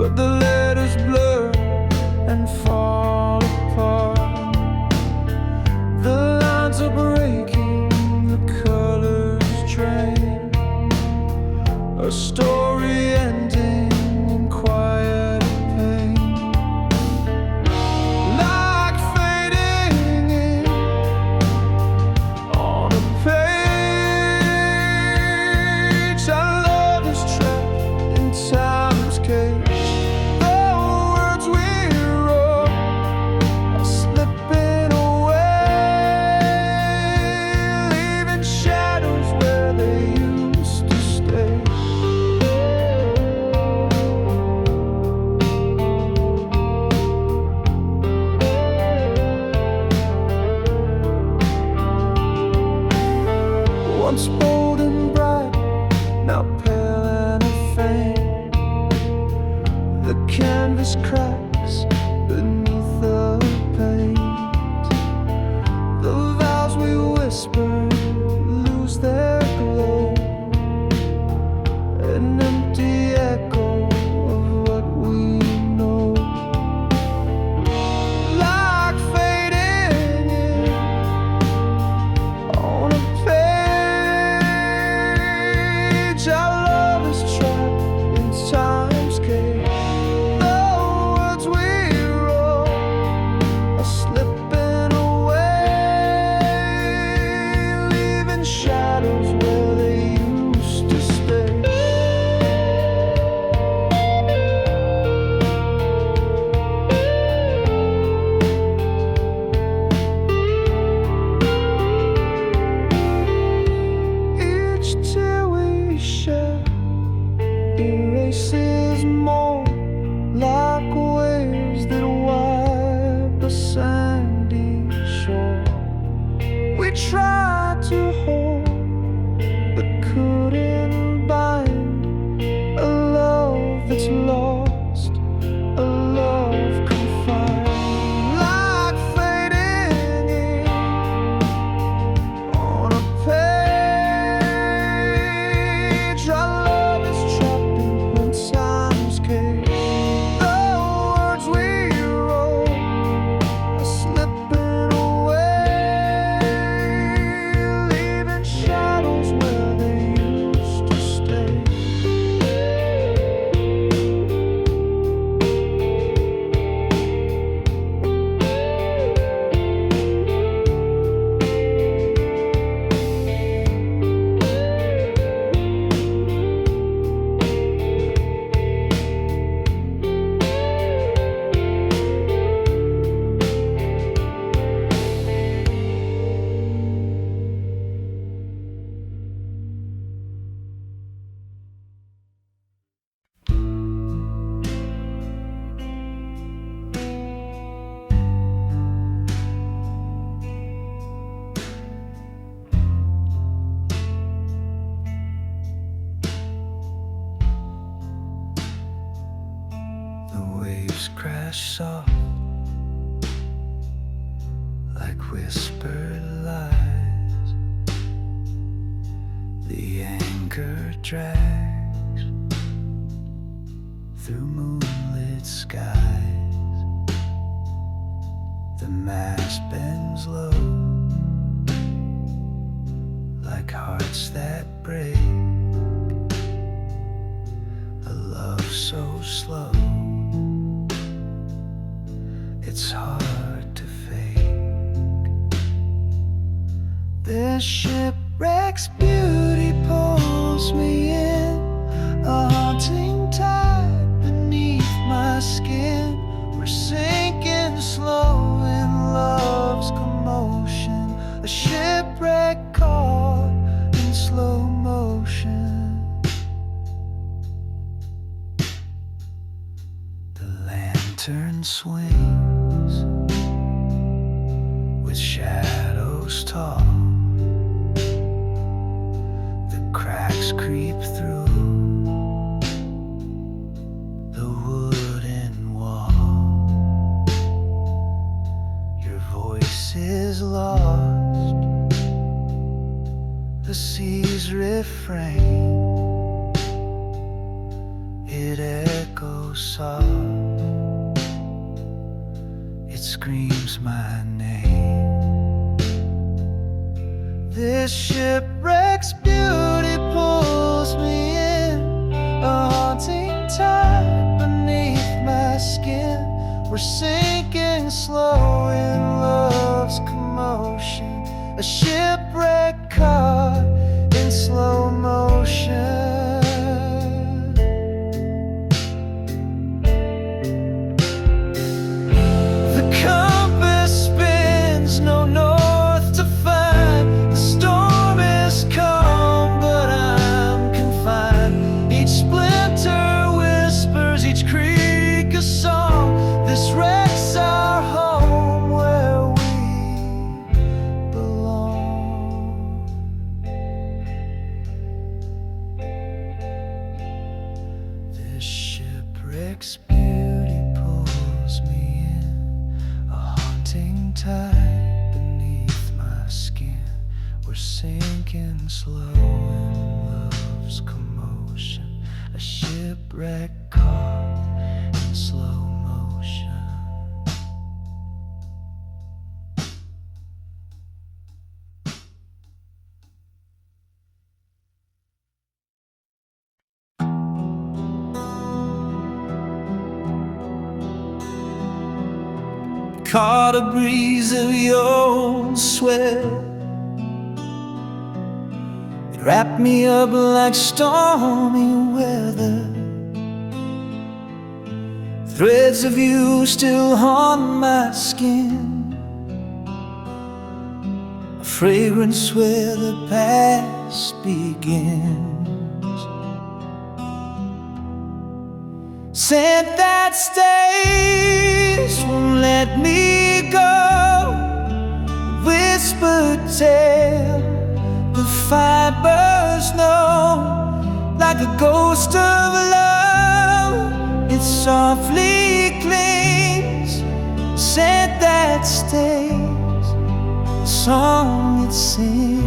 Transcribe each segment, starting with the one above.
but the letters blur and fall apart. The lines are breaking, the colors drain. A story ending in quiet pain, like fading in on a page. Our love is trapped in time's cage. The words we wrote are slipping away, leaving shadows where they used to stay. Once bold and bright, now pale and faint. The canvas cracks beneath the paint. The vows we whispered lose their glow, an empty echo of what we know. Like fading in on a page. Our love is trapped in time's cage. The words we wrote are slipping away, leaving shadows where they used to stay. Each tear we shed erases more, like waves that wipe a sandy shore. We tried to hold, but couldn't bind a love that's lost, a love confined. Like fading in on a page. Our love is trapped in time's cage. The words we wrote are slipping away, leaving shadows where they used to stay. The waves crash soft, like whispered lies. The anchor drags through moonlit skies. The mast bends low, like hearts that break. A love so slow, it's hard to fake. This shipwreck's beauty pulls me in, a haunting tide beneath my skin. We're sinking slow in love's commotion, a shipwreck caught in slow motion. The lantern swings with shadows tall. The cracks creep through the wooden wall. Your voice is lost, the sea's refrain, it echoes so soft, it screams my name. This shipwreck's beauty pulls me in, a haunting tide beneath my skin. We're sinking slow in love's commotion, a shipwreck caught in slow motion. Shipwreck's beauty pulls me in, a haunting tide beneath my skin. We're sinking slow in love's commotion, a shipwreck caught in slow motion. Caught a breeze of your sweat, it wrapped me up like stormy weather. Threads of you still haunt my skin, a fragrance where the past begins. Scent that stays, won't let me go. Whispered tale, the fibers know, like a ghost of love, it softly clings. Scent that stays, the song it sings.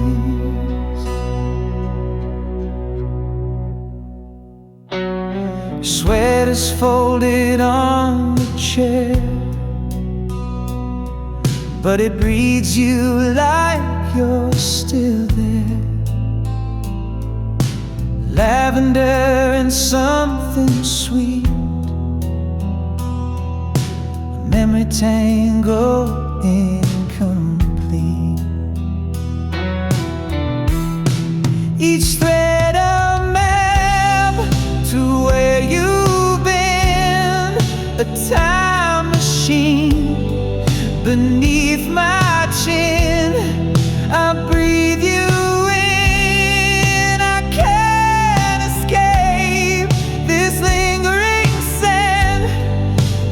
Sweat is folded on the chair, but it reads you like you're still there. Lavender and something sweet, a memory tango incomplete. Each thread a map to where you've been, a time machine beneath my chin. I breathe you in, I can't escape this lingering scent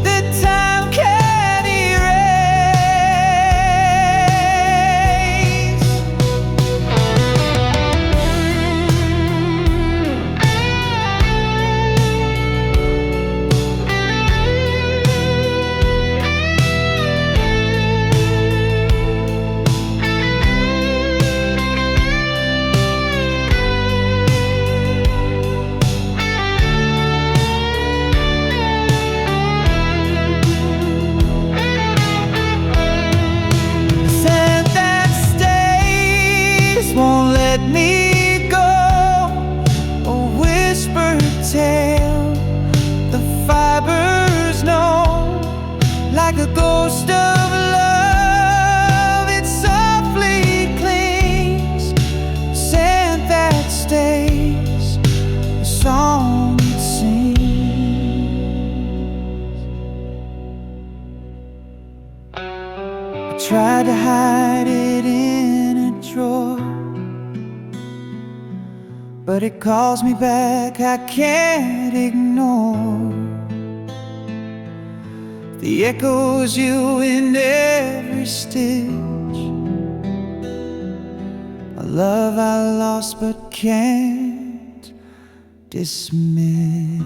that time can't erase. Won't let me go, a whispered tale, the fibers know, like a ghost of love, it softly clings. Scent that stays, the song it sings. I tried to hide it in a drawer, but it calls me back, I can't ignore the echoes you in every stitch, a love I lost but can't dismiss.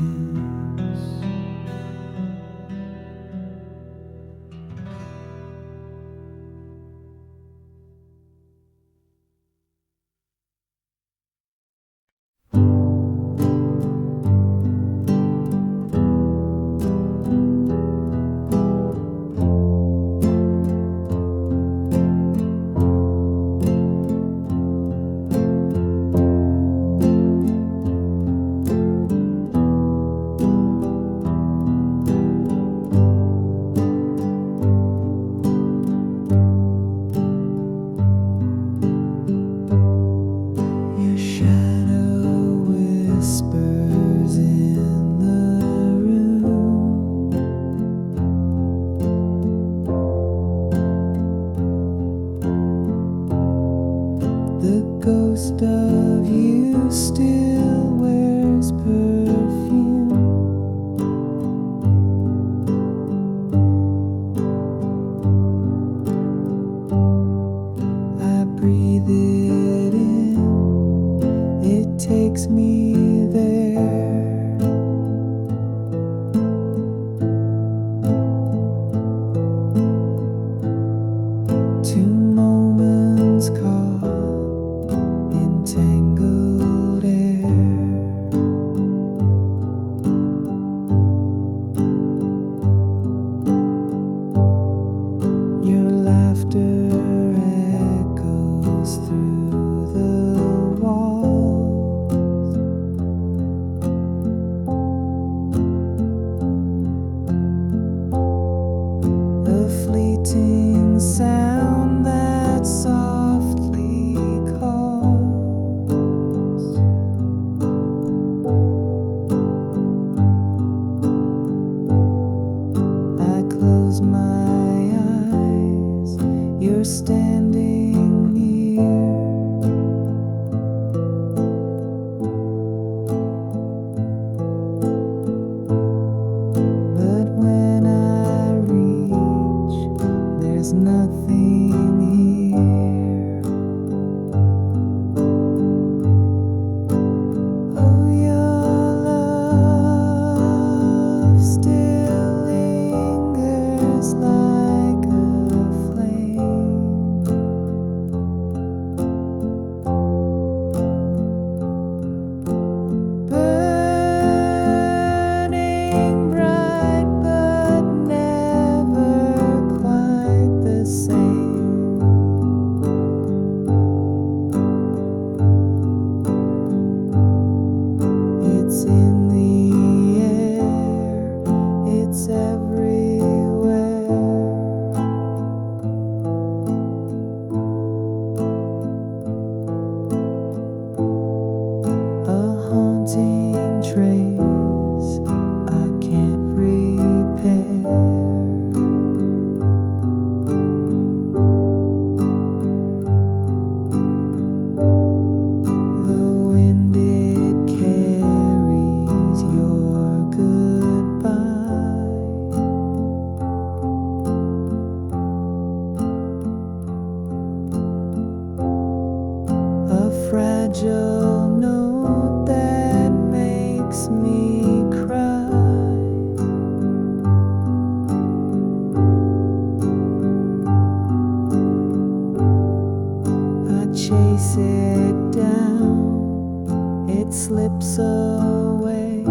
slips away.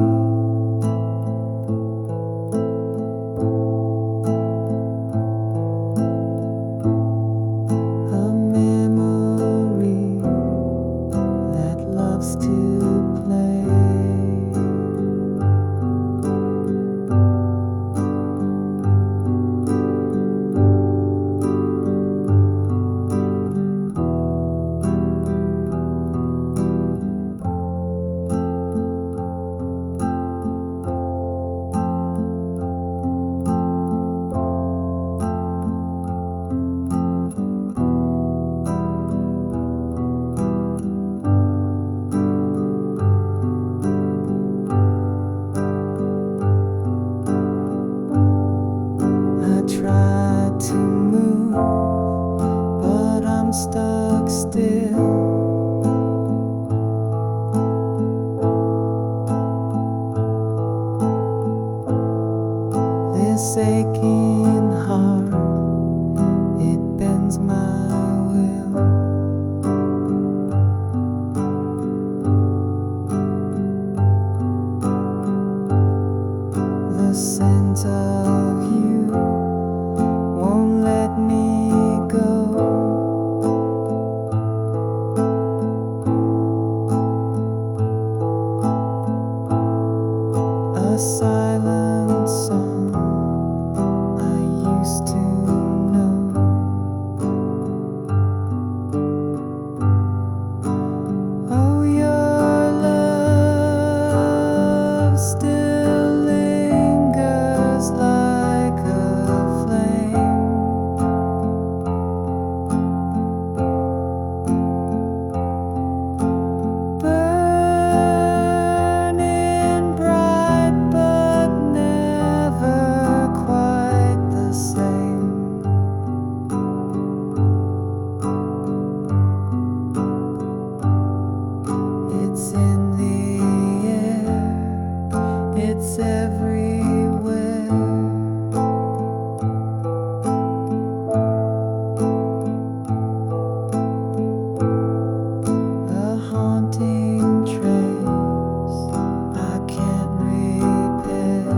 A memory that loves to play. Try to move, but I'm stuck still. This aching heart, it bends my will. The scent of you won't let me go. A silent song I used to know. Oh, your love still lingers like a flame. Burning bright, but never quite the same. It's in the air, it's everywhere. A haunting trace I can't repair.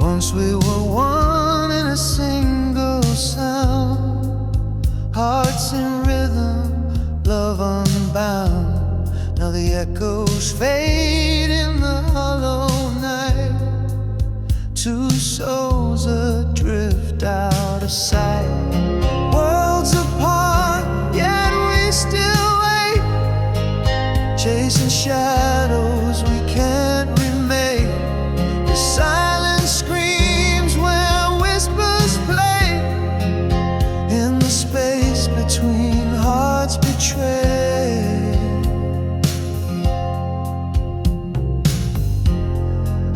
Once we were one in a single sound, hearts in rhythm, love unbound. Now the echoes fade in the hollow night. Two souls adrift out of sight. Worlds apart, yet we still wait, chasing shadows we can't remake. The silence screams where whispers play, in the space between hearts betrayed.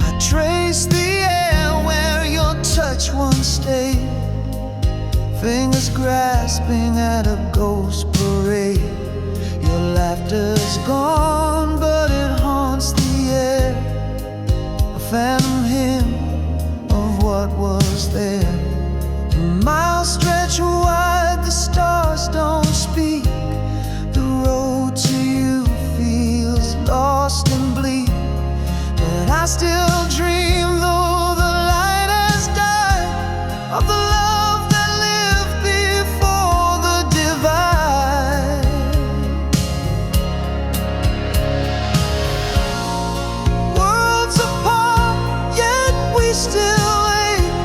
I trace the air where your touch once stayed, fingers grasping at a ghost parade. Your laughter's gone, but it haunts the air, a phantom hymn of what was there. Miles stretch wide, the stars don't speak. The road to you feels I still dream, though the light has died, of the love that lived before the divide. Worlds apart, yet we still ache,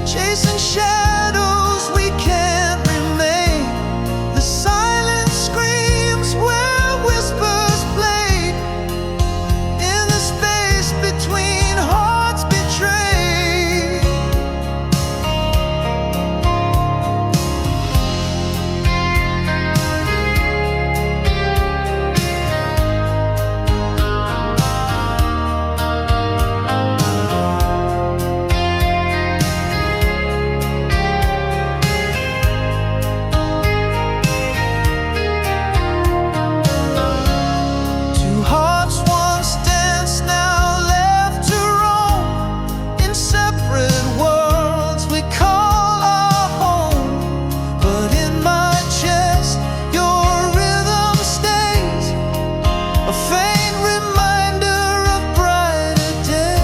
chasing shadows we can't remain. The silence screams where whispers played, in the space between hearts betrayed. Two hearts once danced, now left to roam, in separate worlds we call our home. But in my chest your rhythm stays, a faint reminder of brighter days.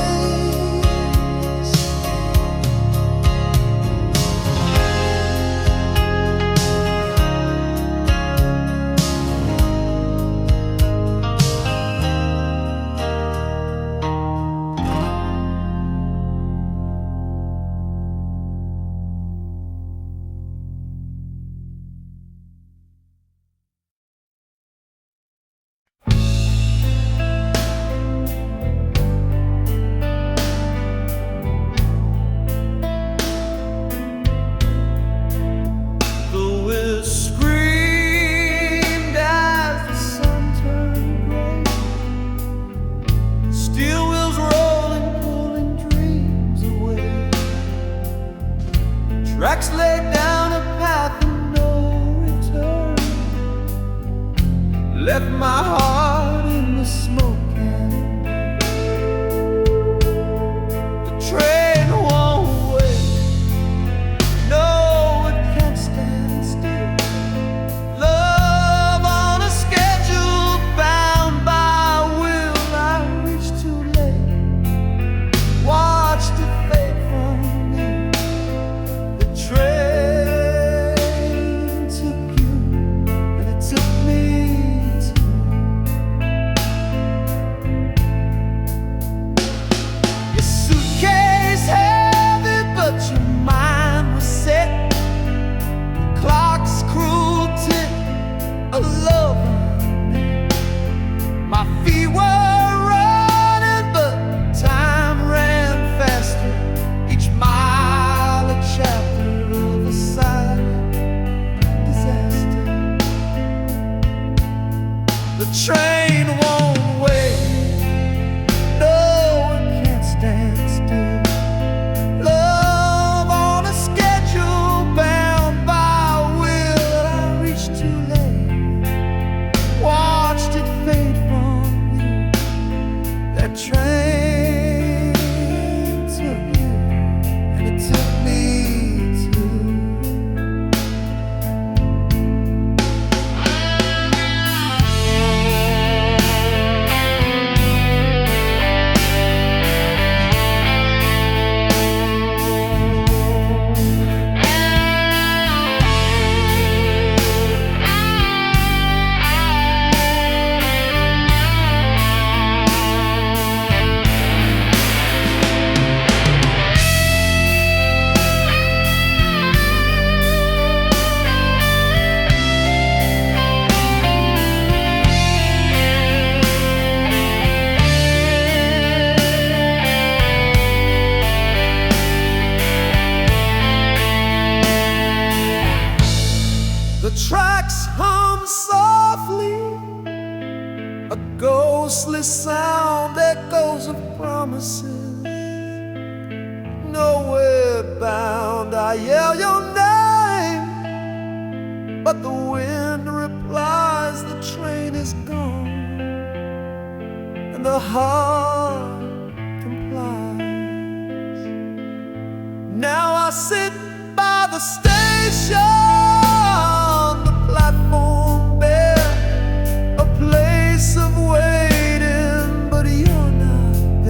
Though it screamed as the sun turned gray, steel wheels rolling, pulling dreams away. Tracks laid down a path of no return, left my heart in the smoke. The train won't wait, no, it can't stand still. Love on a schedule, bound by will. I reached too late, watched it fade from me. The train took you, and it took me too. Your suitcase heavy, but your mind was set. Clock's cruel tick, a love. My feet were running, but time ran faster. Each mile a chapter of a silent disaster. The train won't wait, no, it can't stand still. Love on a schedule, bound by will. I reached too late, watched it fade from you. That train took you, and it took me too. The tracks hum softly, a ghostly sound, echoes of promises. Nowhere bound, I yell your name, but the wind replies the train is gone, and the heart complies. Now I sit by the station, the platform bare, a place of waiting, but you're not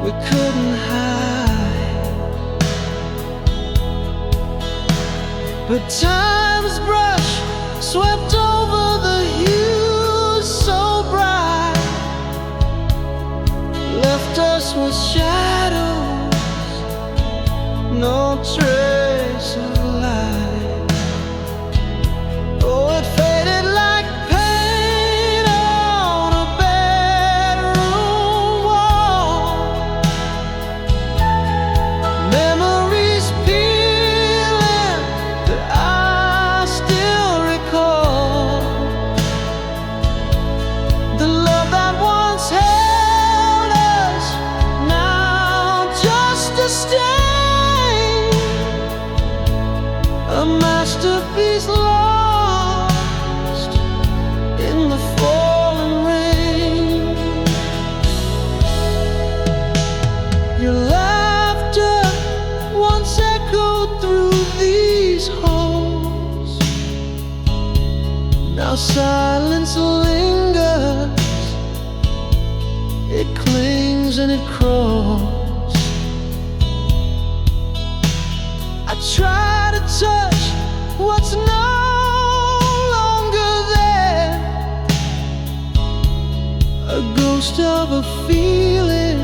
we couldn't hide. But time's brush swept over the hues so bright, left us with shadows, no trace of light. Oh, it faded like paint on a bedroom wall. Memories peeling that I still recall. The love that once held us, now just a stain. A masterpiece lost in the falling rain. Your laughter once echoed through these halls. Now silence lingers, it clings and it crawls. I try to touch what's no longer there, a ghost of a feeling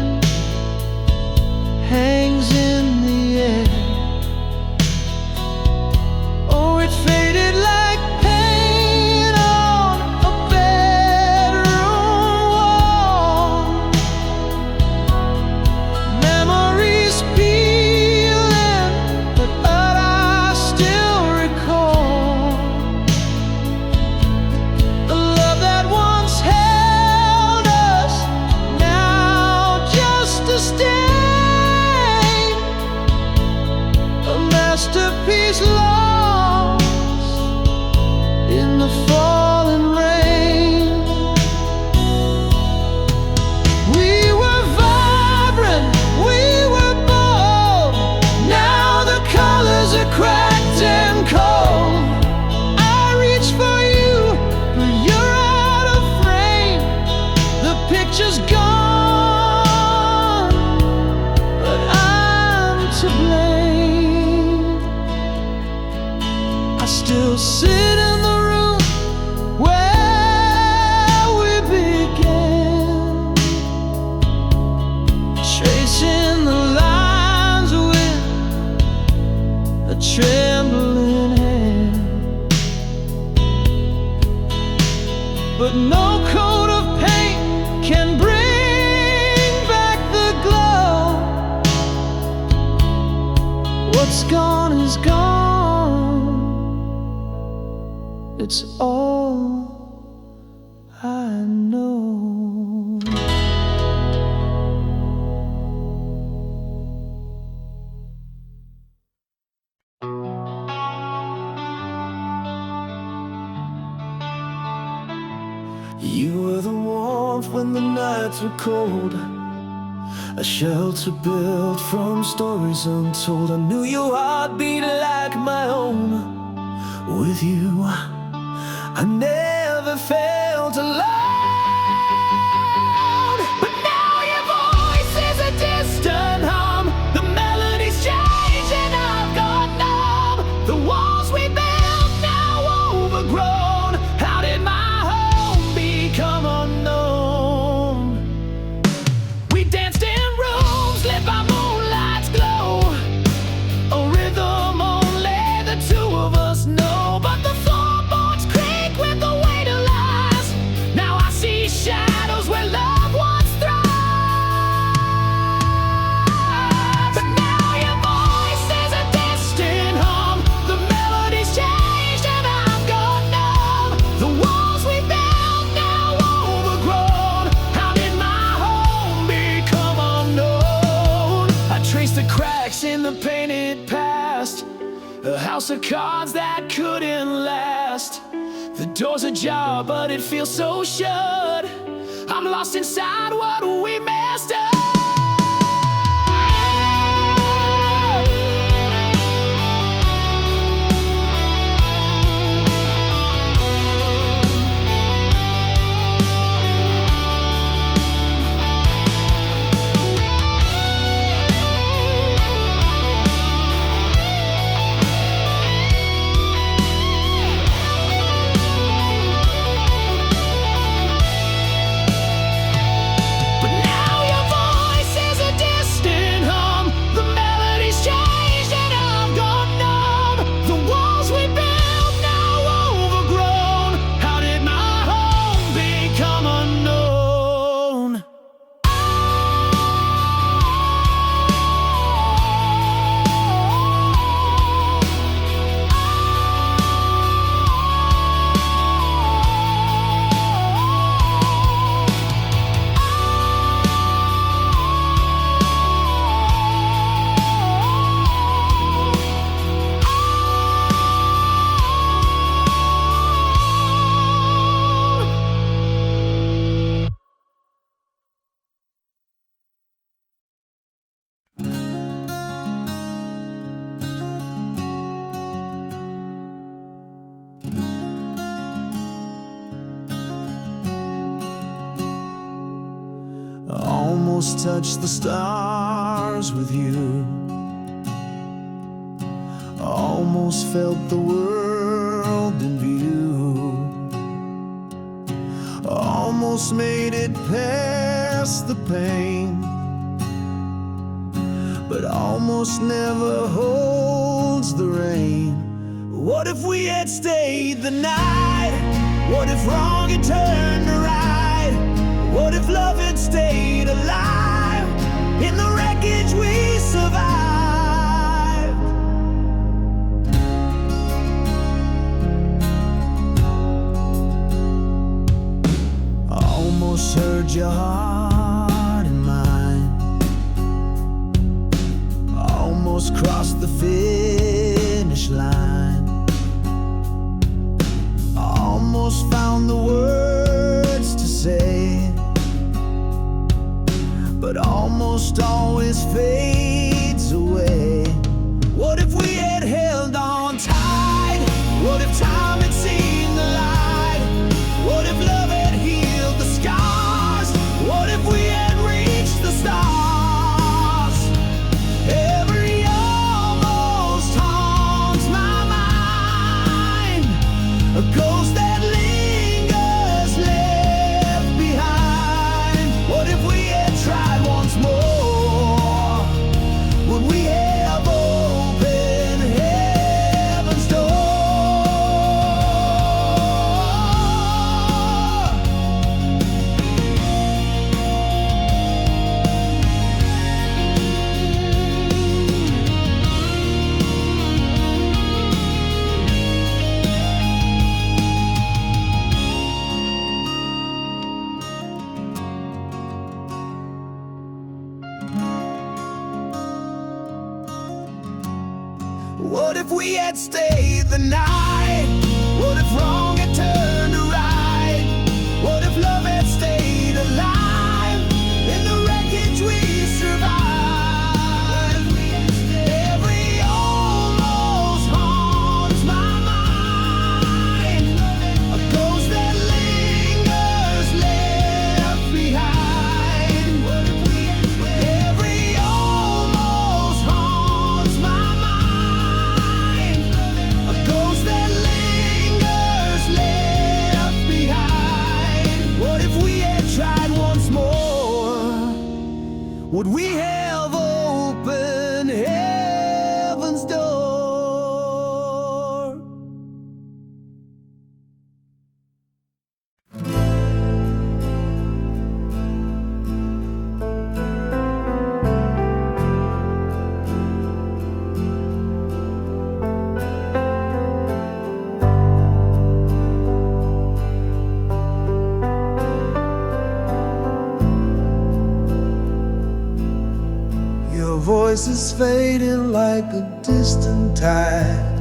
hangs in the air. Oh, it faded like paint on a bedroom wall. Memories peeling, but I still recall. The love that once held us, now just a stain. A masterpiece lost in the falling rain. We were vibrant, we were bold. Now the colors are cracked and cold. I reach for you, but you're out of frame. The picture's gone, but I'm to blame. I still sit in the room where we began, tracing the lines with a trembling hand. But no coat of paint can bring back the glow. What's gone is gone. It's all I know. You were the warmth when the nights were cold, a shelter built from stories untold. I knew your heart beat like my own. With you, I never felt alone. But now your voice is a distant hum. The melody's changed and I've got numb. The walls we built now overgrown. How did my home become unknown? We danced in rooms lit by moonlight's glow, a rhythm only the two of us know. But the floorboards creak with the weight of lies. Now I see shadows where love once thrived. But now your voice is a distant hum. The melody's changed and I've got numb. The walls we built now overgrown. How did my home become unknown? I traced the cracks in the painted past, a house of cards that couldn't last. The door's ajar, but it feels so shut. I'm lost inside what we messed up. almost touched the stars with you. Almost felt the world in view. Almost made it past the pain, but almost never holds the rain. What if we had stayed the night? What if wrong had turned to right? What if love had stayed alive in the wreckage we survived? Almost heard your heart and mine. Almost crossed the finish line. Almost found the words to say, but almost always fades away. What if we had held on tight? What if time had seen the light? What if love had healed the scars? What if we had reached the stars? Every almost haunts my mind, a ghost that lingers left behind. What if we had tried once more? Would we have opened heaven's door? What if we had stayed the night? What if wrong had turned to right? What if love had stayed alive in the wreckage we survived? Every almost haunts my mind, a ghost that lingers left behind. Every almost haunts my mind, a ghost that lingers left behind. What if we had tried once more? Would we have opened heaven's door? Your voice is fading like a distant tide.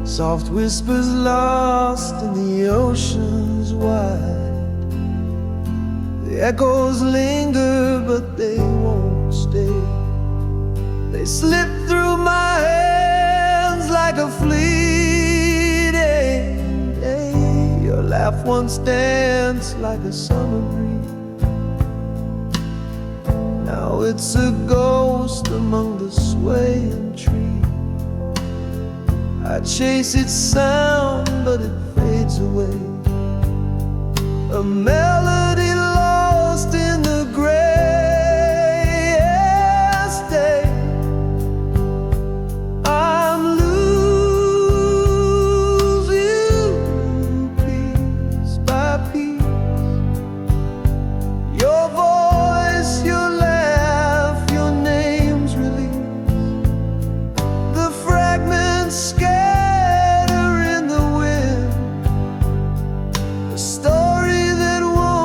Soft whispers lost in the oceans wide. The echoes linger, but they won't stay. They slip through my hands like a fleeting day. Your laugh once danced like a summer breeze. Now it's a ghost among the swaying trees. I chase its sound, but it fades away. A melody lost in the grayest day. I'm losing piece by piece. Your voice, your laugh, your name's released. The fragments scatter in the wind. A story that won't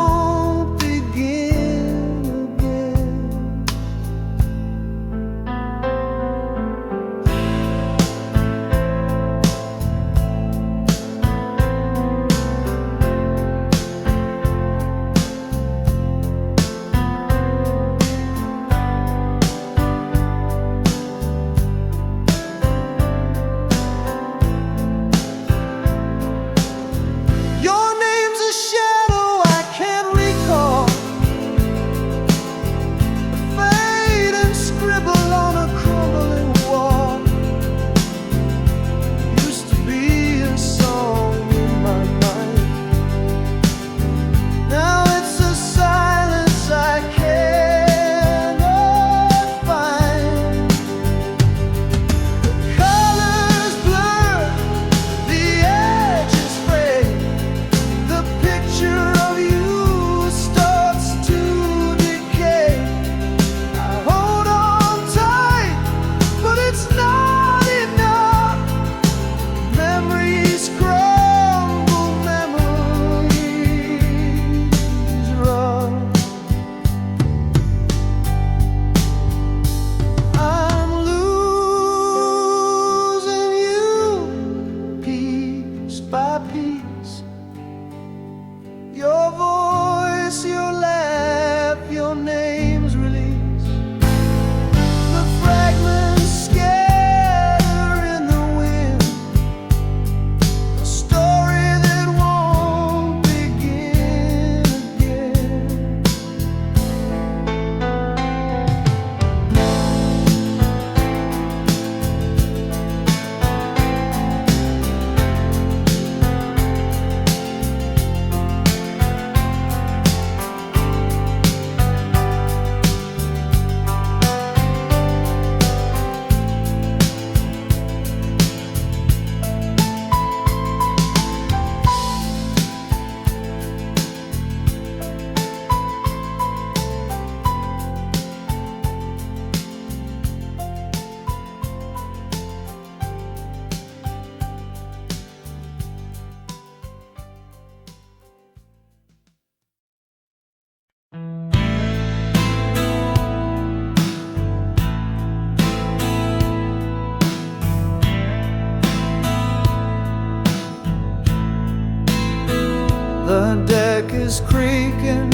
deck is creaking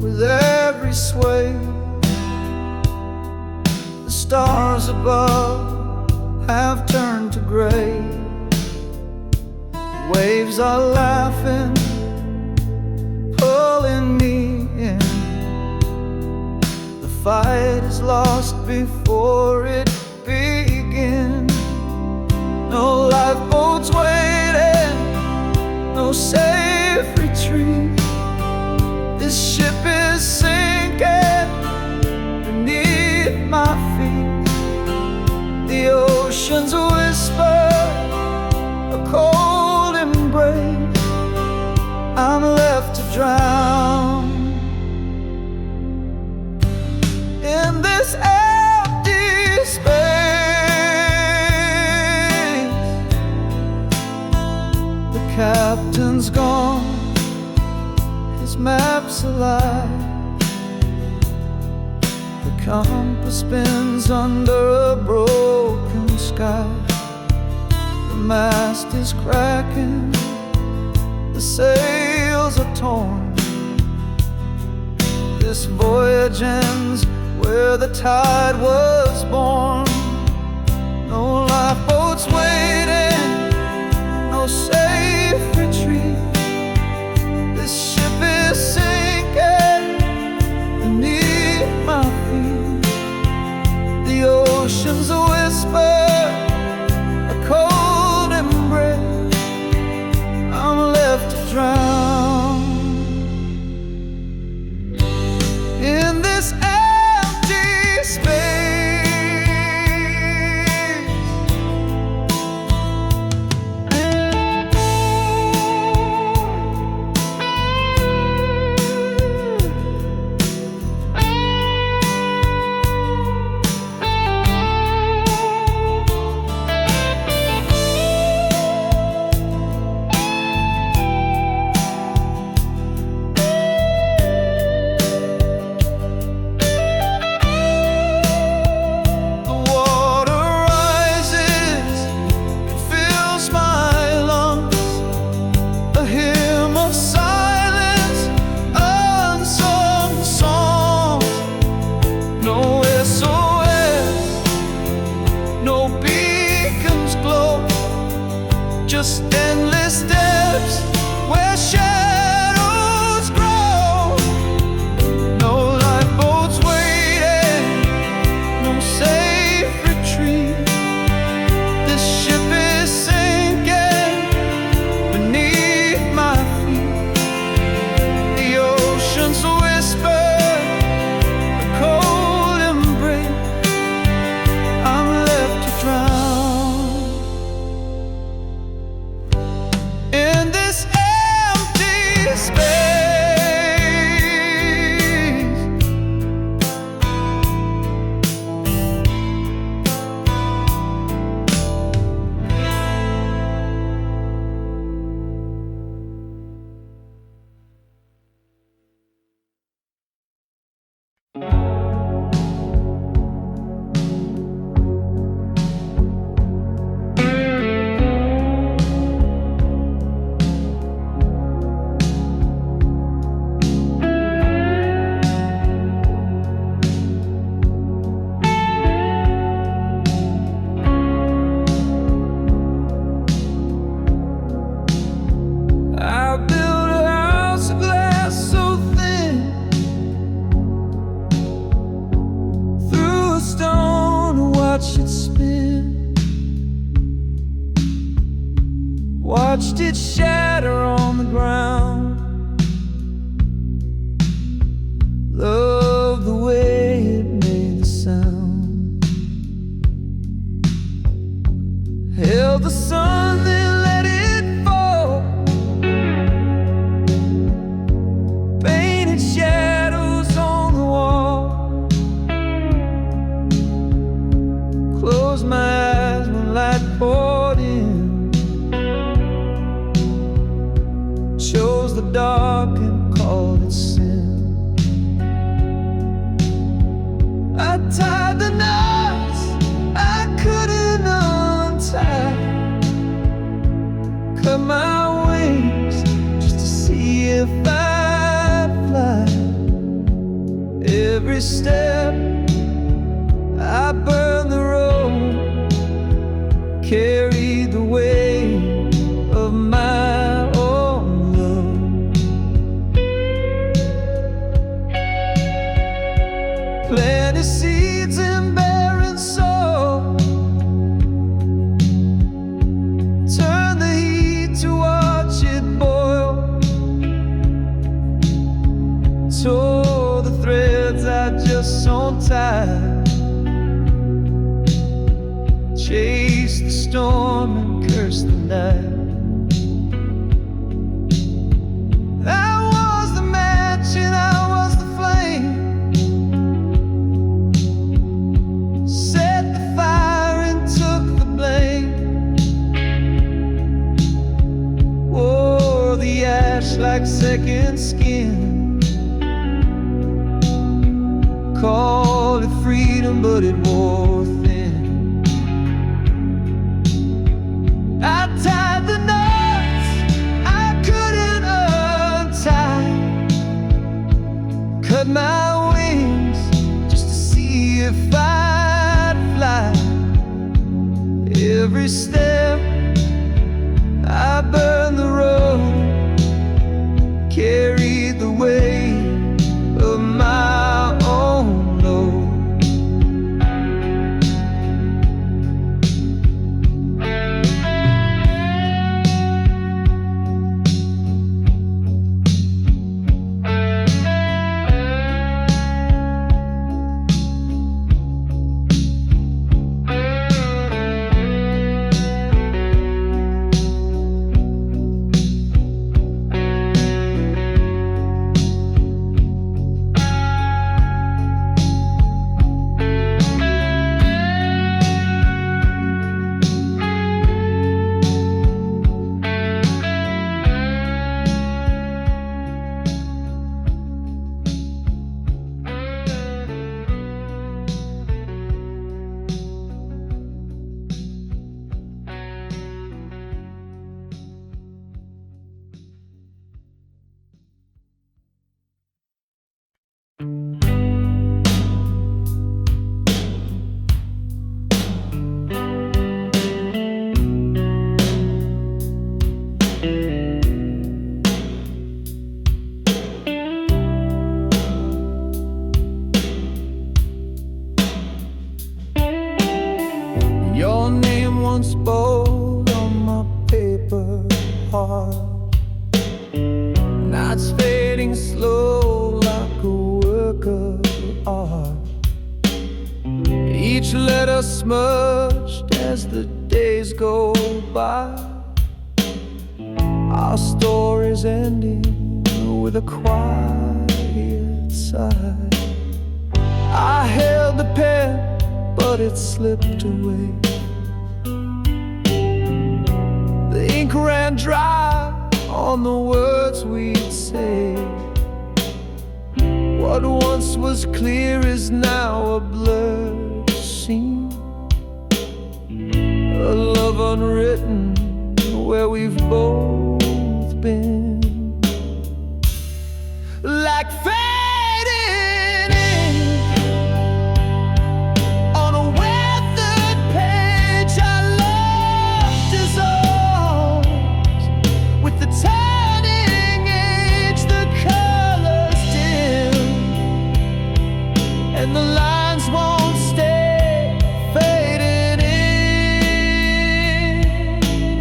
with every sway. The stars above have turned to gray. Waves are laughing, pulling me in. The fight is lost before it begins. No lifeboats waiting, no safe retreat. This ship is sinking beneath my feet. The oceans whisper a cold embrace. I'm left to drown in this empty space. The captain's gone, his map's alive. The compass spins under a broken sky. The mast is cracking, the sails are torn. This voyage ends where the tide was born. No lifeboats waiting, no safe retreat. This ship is sinking beneath my feet. The oceans whisper a cold embrace. I'm left to drown in this empty space. Just endless steps where shadows grow. No lifeboats waiting, no safe retreat. This ship is sinking beneath my feet. The oceans whisper a cold embrace. I'm left to drown in this empty space. I built a house of glass so thin, threw a stone to watch it spin, watched it shatter on the ground. Loved the way it made the sound. Held the sun, then let it fall. Painted shadows on the wall. Closed my eyes when light poured in. if I'd fly. Every step I burn the road, carry the weight of my own love. Planted seeds in barren soil, turn the heat to watch it boil. Tore the threads I just sewn tight, chase the storm and curse the night. I was the match and I was the flame, set the fire and took the blame. Wore the ash like second skin, called it freedom but it wore thin. I tied the knots I couldn't untie, cut my wings just to see if I'd fly. Every step I burned the road, carried the weight of my own load. Your name once bold on my paper heart, nights fading slow like a work of art. Each letter smudged as the days go by, our stories ending with a quiet sigh. I held the pen but it slipped away, the ink ran dry on the words we'd say. What once was clear is now a blurred scene, a love unwritten where we've both been. Like fading ink on a weathered page, our love dissolves with the turning age. The colors dim and the lines won't stay. Fading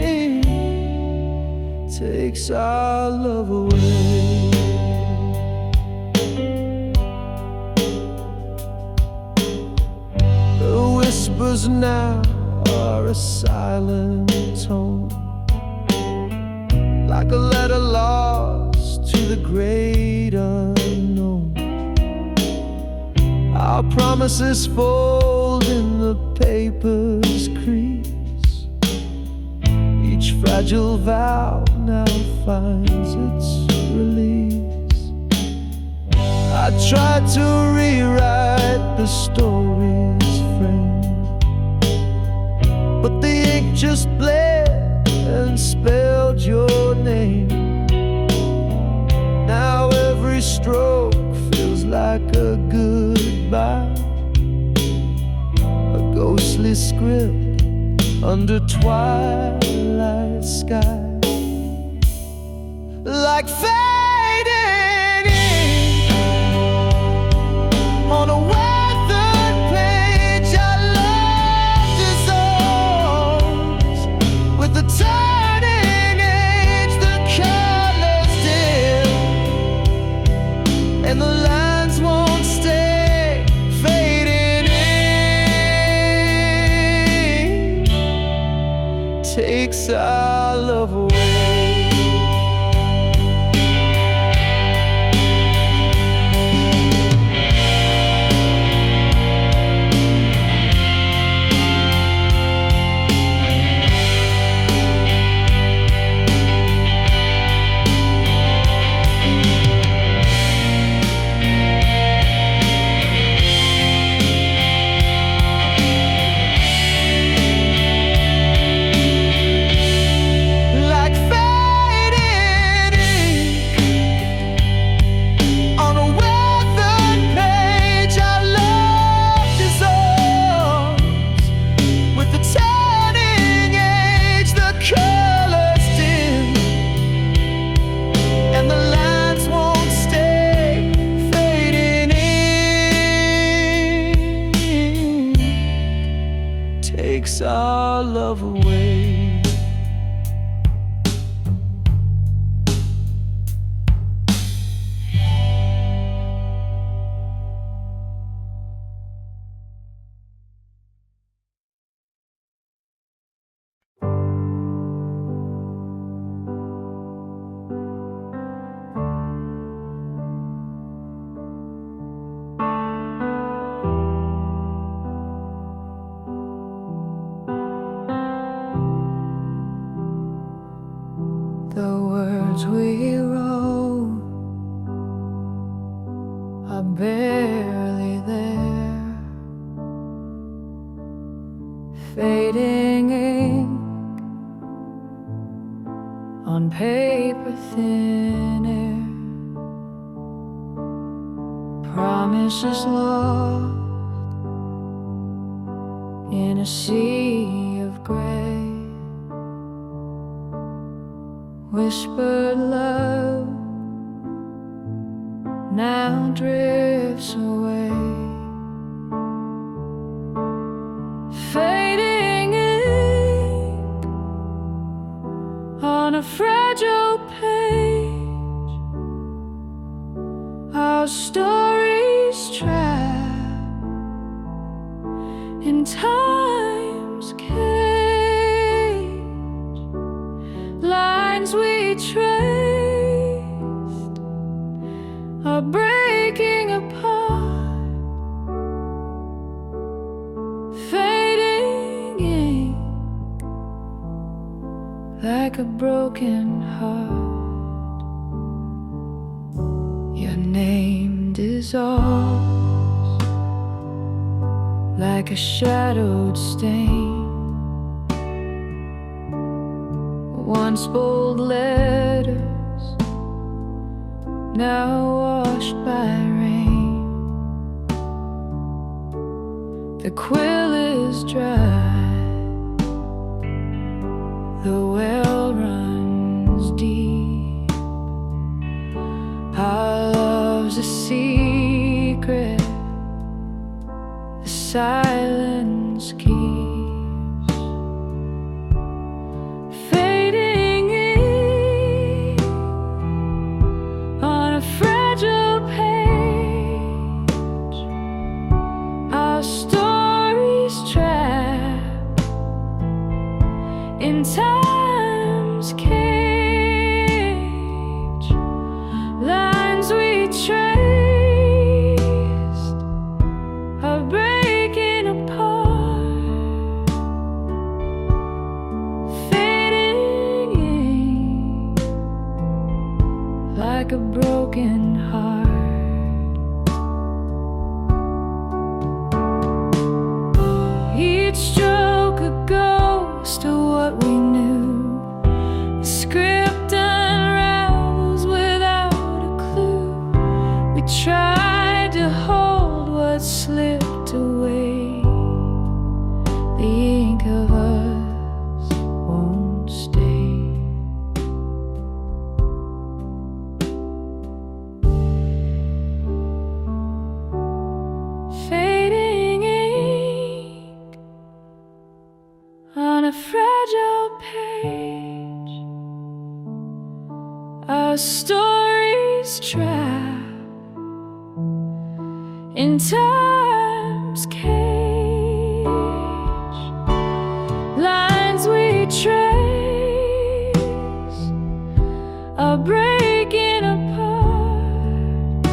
in takes our love away. Whispers now are a silent tone, like a letter lost to the great unknown. Our promises fold in the paper's crease, each fragile vow now finds its release. I tried to rewrite the story's frame, but the ink just bled and spelled your name. Every stroke feels like a goodbye, a ghostly script under twilight sky, like fading ink on a weathered page. Our love dissolves with the turning age. The colors dim and the lines won't stay. Fading ink takes our love away. Takes our love away. The words we wrote are barely there, fading ink on paper thin air, promises lost in a sea of gray. Whispered love now drifts away. Fading ink on a fragile page, our stories trapped in time's cage. Lines we traced are breaking apart, fading ink like a broken heart. Your name dissolves like a shadowed stain. Once bold letters, now washed by rain. The quill is dry, the well runs deep. Our love's a secret, the silence keeps. In time's cage, lines we traced are breaking apart, fading ink like a broken heart. Each stroke a ghost of what we knew. The script unravels without a clue. story's trapped in time's cage. Lines we trace are breaking apart,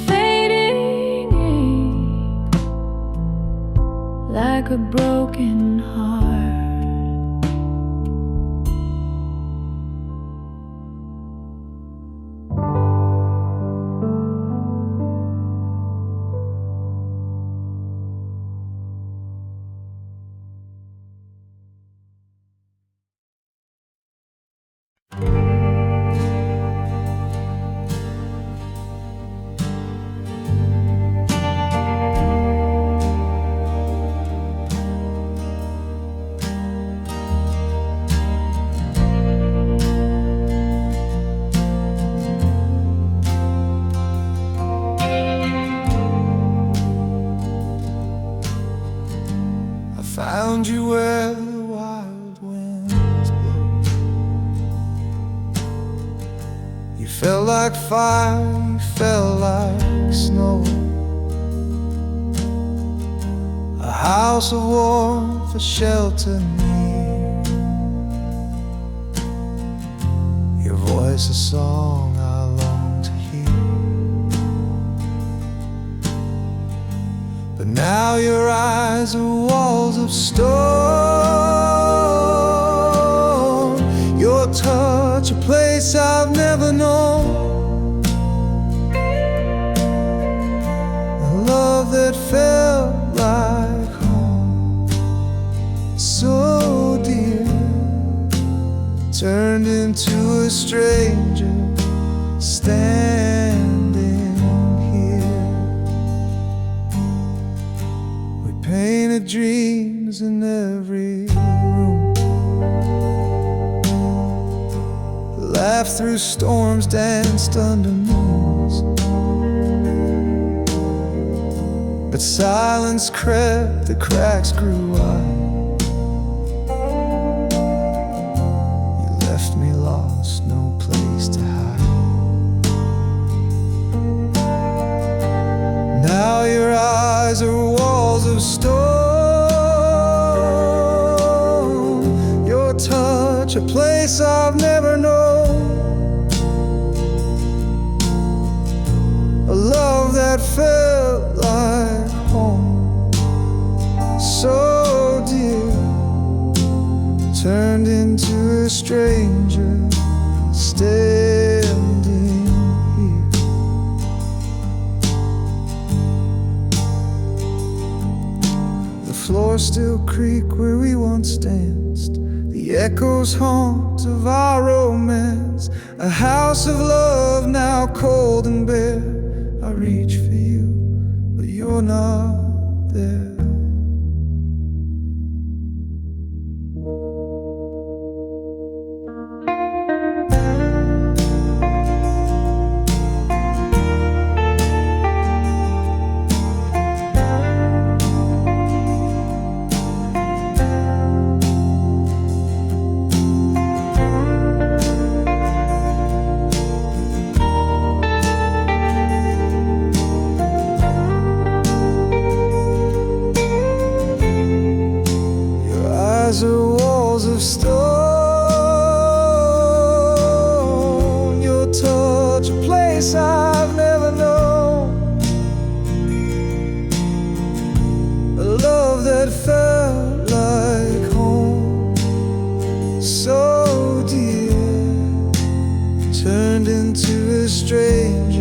fading ink like a broken heart. Found you where the wild winds blow. You felt like fire, you felt like snow. A house of warmth, a shelter near. Your voice a song I long to hear. But now your eyes are walls of stone. Your touch a place I've never known. A love that felt like home, so dear, turned into a stranger standing here. We painted dreams in every room, laughed through storms, danced under moons. But silence crept, the cracks grew wide. You left me lost, no place to hide. Now your eyes are walls of stone. Your touch a place I've never known. A love that felt like home, so dear, turned into a stranger standing here. The floors still creak where we once danced. The echoes haunt of our romance. A house of love now cold and bare. I reach for you, but you're not there. Eyes are walls of stone. Your touch a place I've never known. A love that felt like home, so dear, turned into a stranger